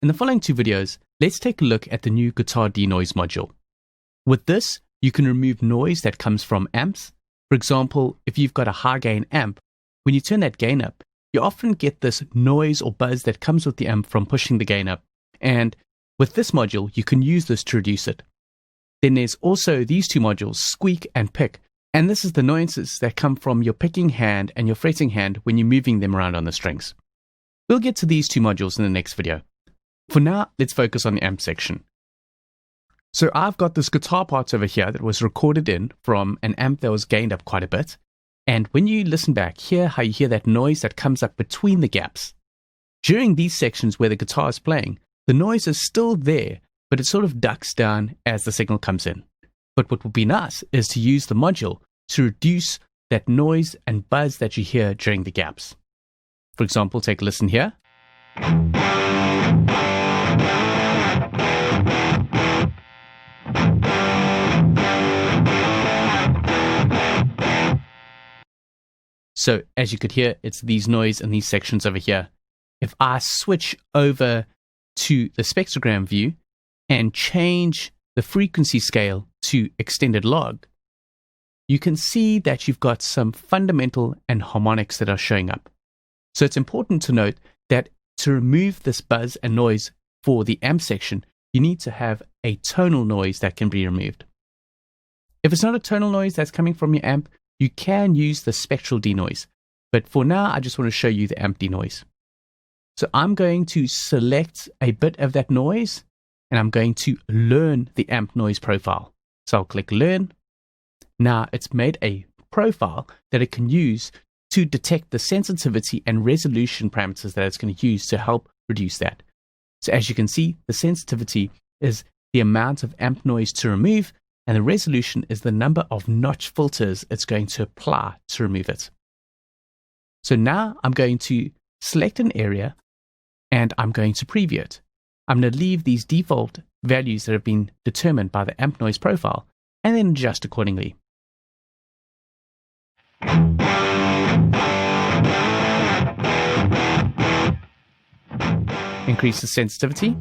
In the following two videos, let's take a look at the new Guitar Denoise module. With this, you can remove noise that comes from amps. For example, if you've got a high gain amp, when you turn that gain up, you often get this noise or buzz that comes with the amp from pushing the gain up. And with this module, you can use this to reduce it. Then there's also these two modules, squeak and pick. And this is the nuances that come from your picking hand and your fretting hand when you're moving them around on the strings. We'll get to these two modules in the next video. For now, let's focus on the amp section. So I've got this guitar part over here that was recorded in from an amp that was gained up quite a bit. And when you listen back, hear how you hear that noise that comes up between the gaps. During these sections where the guitar is playing, the noise is still there, but it sort of ducks down as the signal comes in. But what would be nice is to use the module to reduce that noise and buzz that you hear during the gaps. For example, take a listen here. So as you could hear, it's these noise in these sections over here. If I switch over to the spectrogram view and change the frequency scale to extended log, you can see that you've got some fundamental and harmonics that are showing up. So it's important to note that to remove this buzz and noise for the amp section, you need to have a tonal noise that can be removed. If it's not a tonal noise that's coming from your amp, you can use the spectral denoise. But for now, I just want to show you the amp denoise. So I'm going to select a bit of that noise, and I'm going to learn the amp noise profile. So I'll click Learn. Now it's made a profile that it can use to detect the sensitivity and resolution parameters that it's going to use to help reduce that. So as you can see, the sensitivity is the amount of amp noise to remove, and the resolution is the number of notch filters it's going to apply to remove it. So now I'm going to select an area and I'm going to preview it. I'm going to leave these default values that have been determined by the amp noise profile and then adjust accordingly. Increase the sensitivity.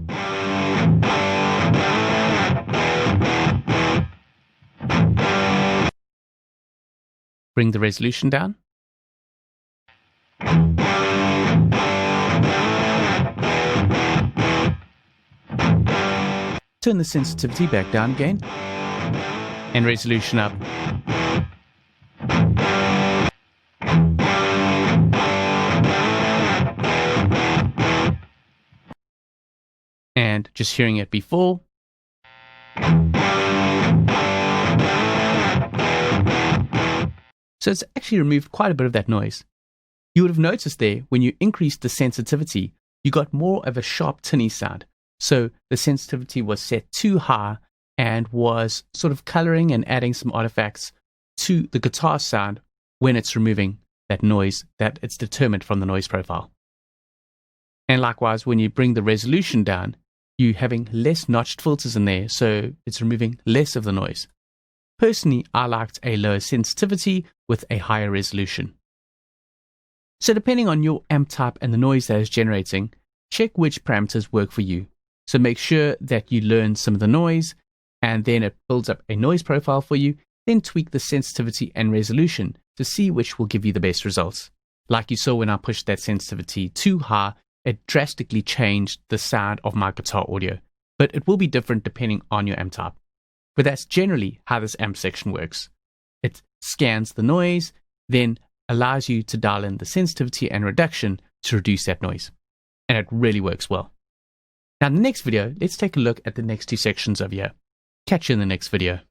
Bring the resolution down. Turn the sensitivity back down again. And resolution up. And just hearing it before. So it's actually removed quite a bit of that noise. You would have noticed there, when you increased the sensitivity, you got more of a sharp tinny sound. So the sensitivity was set too high and was sort of coloring and adding some artifacts to the guitar sound when it's removing that noise that it's determined from the noise profile. And likewise, when you bring the resolution down, you're having less notched filters in there, so it's removing less of the noise. Personally, I liked a lower sensitivity with a higher resolution. So depending on your amp type and the noise that is generating, check which parameters work for you. So make sure that you learn some of the noise, and then it builds up a noise profile for you, then tweak the sensitivity and resolution to see which will give you the best results. Like you saw when I pushed that sensitivity too high, it drastically changed the sound of my guitar audio, but it will be different depending on your amp type. But that's generally how this amp section works. It scans the noise, then allows you to dial in the sensitivity and reduction to reduce that noise. And it really works well. Now in the next video, let's take a look at the next two sections over here. Catch you in the next video.